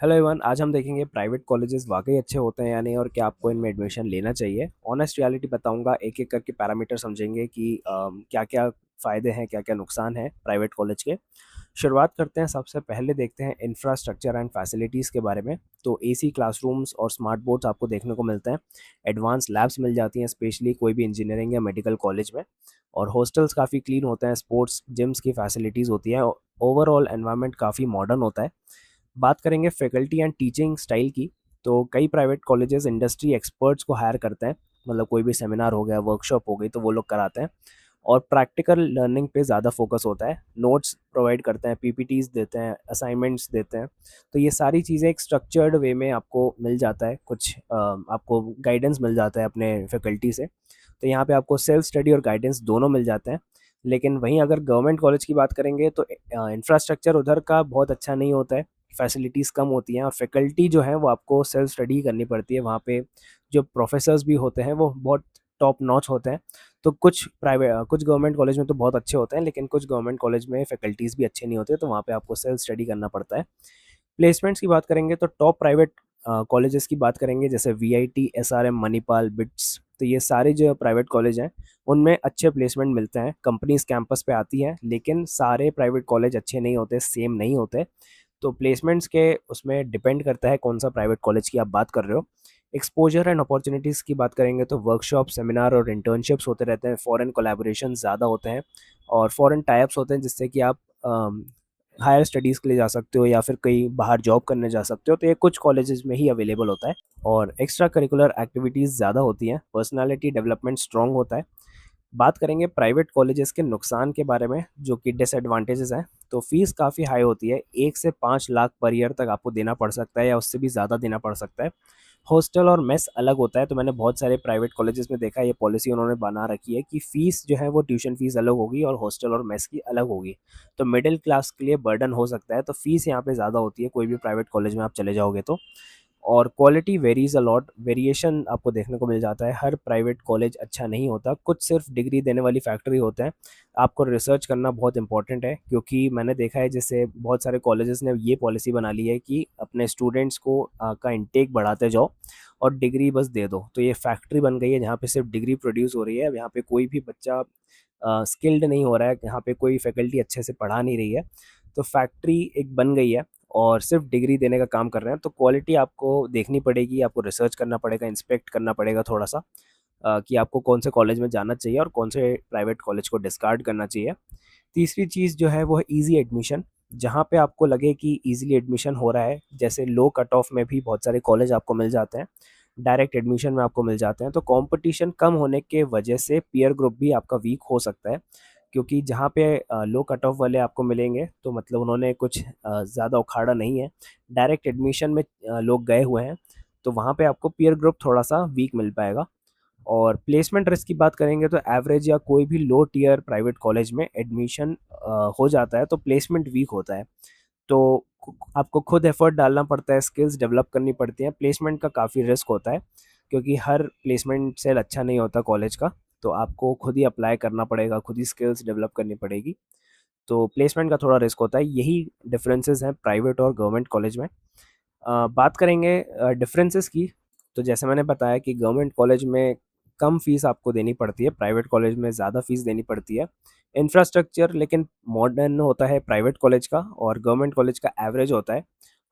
Hello everyone, आज हम देखेंगे प्राइवेट कॉलेजेस वाकई अच्छे होते हैं या नहीं और क्या आपको इनमें एडमिशन लेना चाहिए। ऑनेस्ट रियलिटी बताऊंगा, एक एक करके पैरामीटर समझेंगे कि क्या क्या फ़ायदे हैं, क्या क्या नुकसान हैं प्राइवेट कॉलेज के। शुरुआत करते हैं, सबसे पहले देखते हैं इंफ्रास्ट्रक्चर एंड फैसिलिटीज़ के बारे में। तो एसी क्लासरूम्स और स्मार्ट बोर्ड्स आपको देखने को मिलते हैं। एडवांस लैब्स मिल जाती हैं, स्पेशली कोई भी इंजीनियरिंग या मेडिकल कॉलेज में। और हॉस्टल्स काफ़ी क्लीन होते हैं, स्पोर्ट्स जिम्स की फैसिलिटीज़ होती हैं। ओवरऑल एनवायरनमेंट काफ़ी मॉडर्न होता है। बात करेंगे फैकल्टी एंड टीचिंग स्टाइल की, तो कई प्राइवेट कॉलेजेस इंडस्ट्री एक्सपर्ट्स को हायर करते हैं। मतलब कोई भी सेमिनार हो गया, वर्कशॉप हो गई, तो वो लोग कराते हैं। और प्रैक्टिकल लर्निंग पे ज़्यादा फोकस होता है। नोट्स प्रोवाइड करते हैं, पीपीटीज देते हैं, असाइनमेंट्स देते हैं। तो ये सारी चीज़ें एक स्ट्रक्चर्ड वे में आपको मिल जाता है, कुछ आपको गाइडेंस मिल जाता है अपने फैकल्टी से। तो यहाँ पे आपको सेल्फ स्टडी और गाइडेंस दोनों मिल जाते हैं। लेकिन वहीं अगर गवर्नमेंट कॉलेज की बात करेंगे तो इंफ्रास्ट्रक्चर उधर का बहुत अच्छा नहीं होता है। फैसिलिटीज़ कम होती हैं और फैकल्टी जो है वो आपको सेल्फ स्टडी करनी पड़ती है। वहाँ पे जो प्रोफेसर्स भी होते हैं वो बहुत टॉप नॉच होते हैं। तो कुछ गवर्नमेंट कॉलेज में तो बहुत अच्छे होते हैं, लेकिन कुछ गवर्नमेंट कॉलेज में फैकल्टीज़ भी अच्छे नहीं होते, तो वहाँ पे आपको सेल्फ स्टडी करना पड़ता है। प्लेसमेंट्स की बात करेंगे तो टॉप प्राइवेट कॉलेजेस की बात करेंगे, जैसे वीआईटी, एसआरएम, मणिपाल, बिट्स। तो ये सारे जो प्राइवेट कॉलेज हैं उनमें अच्छे प्लेसमेंट मिलते हैं, कंपनीज कैंपस पे आती हैं। लेकिन सारे प्राइवेट कॉलेज अच्छे नहीं होते, सेम नहीं होते। तो प्लेसमेंट्स के उसमें डिपेंड करता है कौन सा प्राइवेट कॉलेज की आप बात कर रहे हो। एक्सपोजर एंड अपॉर्चुनिटीज़ की बात करेंगे तो वर्कशॉप, सेमिनार और इंटर्नशिप्स होते रहते हैं। फॉरेन कोलैबोरेशन ज़्यादा होते हैं और फॉरेन टाइप्स होते हैं, जिससे कि आप हायर स्टडीज़ के लिए जा सकते हो या फिर कहीं बाहर जॉब करने जा सकते हो। तो ये कुछ कॉलेजेस में ही अवेलेबल होता है। और एक्स्ट्रा करिकुलर एक्टिविटीज़ ज़्यादा होती हैं, पर्सनालिटी डेवलपमेंट स्ट्रॉन्ग होता है। बात करेंगे प्राइवेट कॉलेजेस के नुकसान के बारे में, जो कि डिसएडवांटेजेस हैं। तो फीस काफ़ी हाई होती है, 1 से 5 लाख पर ईयर तक आपको देना पड़ सकता है या उससे भी ज़्यादा देना पड़ सकता है। हॉस्टल और मेस अलग होता है। तो मैंने बहुत सारे प्राइवेट कॉलेजेस में देखा है, ये पॉलिसी उन्होंने बना रखी है कि फ़ीस जो है वो ट्यूशन फ़ीस अलग होगी और हॉस्टल और मेस की अलग होगी। तो मिडिल क्लास के लिए बर्डन हो सकता है, तो फ़ीस यहाँ पे ज़्यादा होती है कोई भी प्राइवेट कॉलेज में आप चले जाओगे तो। और क्वालिटी वेरीज अलॉट, वेरिएशन आपको देखने को मिल जाता है। हर प्राइवेट कॉलेज अच्छा नहीं होता, कुछ सिर्फ डिग्री देने वाली फैक्ट्री होते हैं। आपको रिसर्च करना बहुत इंपॉर्टेंट है, क्योंकि मैंने देखा है जैसे बहुत सारे कॉलेजेस ने ये पॉलिसी बना ली है कि अपने स्टूडेंट्स को का इंटेक बढ़ाते जाओ और डिग्री बस दे दो। तो ये फैक्ट्री बन गई है जहाँ पे सिर्फ डिग्री प्रोड्यूस हो रही है। यहाँ पे कोई भी बच्चा स्किल्ड नहीं हो रहा है, यहाँ पे कोई फैकल्टी अच्छे से पढ़ा नहीं रही है। तो फैक्ट्री एक बन गई है और सिर्फ डिग्री देने का काम कर रहे हैं। तो क्वालिटी आपको देखनी पड़ेगी, आपको रिसर्च करना पड़ेगा, इंस्पेक्ट करना पड़ेगा थोड़ा सा, कि आपको कौन से कॉलेज में जाना चाहिए और कौन से प्राइवेट कॉलेज को डिस्कार्ड करना चाहिए। तीसरी चीज़ जो है वो है ईज़ी एडमिशन। जहाँ पे आपको लगे कि ईज़िली एडमिशन हो रहा है, जैसे लो कट ऑफ में भी बहुत सारे कॉलेज आपको मिल जाते हैं, डायरेक्ट एडमिशन में आपको मिल जाते हैं। तो कंपटीशन कम होने के वजह से पीयर ग्रुप भी आपका वीक हो सकता है, क्योंकि जहाँ पे लो कट ऑफ वाले आपको मिलेंगे तो मतलब उन्होंने कुछ ज़्यादा उखाड़ा नहीं है, डायरेक्ट एडमिशन में लोग गए हुए हैं। तो वहाँ पे आपको पीयर ग्रुप थोड़ा सा वीक मिल पाएगा। और प्लेसमेंट रिस्क की बात करेंगे तो एवरेज या कोई भी लो टियर प्राइवेट कॉलेज में एडमिशन हो जाता है तो प्लेसमेंट वीक होता है। तो आपको खुद एफर्ट डालना पड़ता है, स्किल्स डेवलप करनी पड़ती हैं। प्लेसमेंट का काफ़ी रिस्क होता है, क्योंकि हर प्लेसमेंट सेल अच्छा नहीं होता कॉलेज का। तो आपको खुद ही अप्लाई करना पड़ेगा, खुद ही स्किल्स डेवलप करनी पड़ेगी। तो प्लेसमेंट का थोड़ा रिस्क होता है। यही डिफरेंसेस हैं प्राइवेट और गवर्नमेंट कॉलेज में। बात करेंगे डिफरेंसेस की, तो जैसे मैंने बताया कि गवर्नमेंट कॉलेज में कम फीस आपको देनी पड़ती है, प्राइवेट कॉलेज में ज़्यादा फीस देनी पड़ती है। इंफ्रास्ट्रक्चर लेकिन मॉडर्न होता है प्राइवेट कॉलेज का और गवर्नमेंट कॉलेज का एवरेज होता है।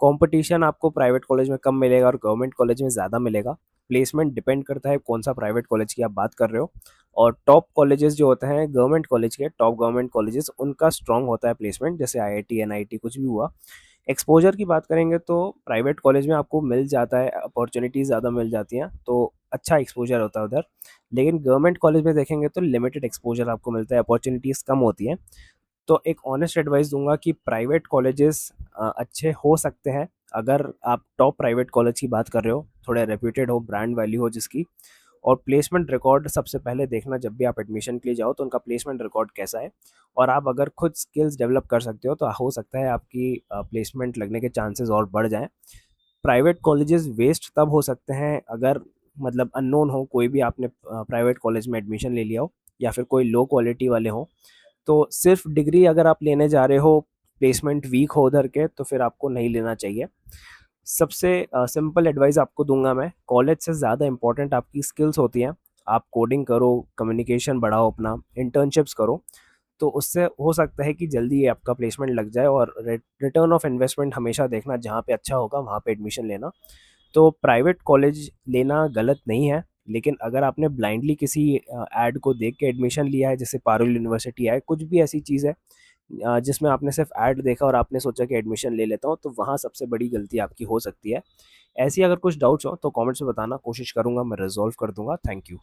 कंपटीशन आपको प्राइवेट कॉलेज में कम मिलेगा और गवर्नमेंट कॉलेज में ज़्यादा मिलेगा। प्लेसमेंट डिपेंड करता है कौन सा प्राइवेट कॉलेज की आप बात कर रहे हो। और टॉप कॉलेजेस जो होते हैं गवर्नमेंट कॉलेज के, टॉप गवर्नमेंट कॉलेजेस, उनका स्ट्रॉन्ग होता है प्लेसमेंट, जैसे आईआईटी, एनआईटी, कुछ भी हुआ। एक्सपोजर की बात करेंगे तो प्राइवेट कॉलेज में आपको मिल जाता है, अपॉर्चुनिटीज़ ज़्यादा मिल जाती हैं, तो अच्छा एक्सपोजर होता है उधर। लेकिन गवर्नमेंट कॉलेज में देखेंगे तो लिमिटेड एक्सपोजर आपको मिलता है, अपॉर्चुनिटीज़ कम होती हैं। तो एक ऑनेस्ट एडवाइस दूंगा कि प्राइवेट कॉलेजेस अच्छे हो सकते हैं अगर आप टॉप प्राइवेट कॉलेज की बात कर रहे हो, थोड़े रेप्यूटेड हो, ब्रांड वैल्यू हो जिसकी। और प्लेसमेंट रिकॉर्ड सबसे पहले देखना, जब भी आप एडमिशन के लिए जाओ तो उनका प्लेसमेंट रिकॉर्ड कैसा है। और आप अगर खुद स्किल्स डेवलप कर सकते हो तो हो सकता है आपकी प्लेसमेंट लगने के चांसेस और बढ़ जाएं। प्राइवेट कॉलेजेस वेस्ट तब हो सकते हैं अगर मतलब अननोन हो, कोई भी आपने प्राइवेट कॉलेज में एडमिशन ले लिया हो या फिर कोई लो क्वालिटी वाले हो। तो सिर्फ डिग्री अगर आप लेने जा रहे हो, प्लेसमेंट वीक हो उधर के, तो फिर आपको नहीं लेना चाहिए। सबसे सिंपल एडवाइस आपको दूंगा मैं, कॉलेज से ज़्यादा इंपॉर्टेंट आपकी स्किल्स होती हैं। आप कोडिंग करो, कम्युनिकेशन बढ़ाओ अपना, इंटर्नशिप्स करो, तो उससे हो सकता है कि जल्दी आपका प्लेसमेंट लग जाए। और रिटर्न ऑफ इन्वेस्टमेंट हमेशा देखना, जहाँ पे अच्छा होगा वहाँ पे एडमिशन लेना। तो प्राइवेट कॉलेज लेना गलत नहीं है, लेकिन अगर आपने ब्लाइंडली किसी ऐड को देख के एडमिशन लिया है, जैसे पारुल यूनिवर्सिटी है, कुछ भी ऐसी चीज़ है जिसमें आपने सिर्फ ऐड देखा और आपने सोचा कि एडमिशन ले लेता हूँ, तो वहाँ सबसे बड़ी गलती आपकी हो सकती है। ऐसी अगर कुछ डाउट्स हो तो कमेंट्स में बताना, कोशिश करूँगा मैं रिजॉल्व कर दूंगा। Thank you.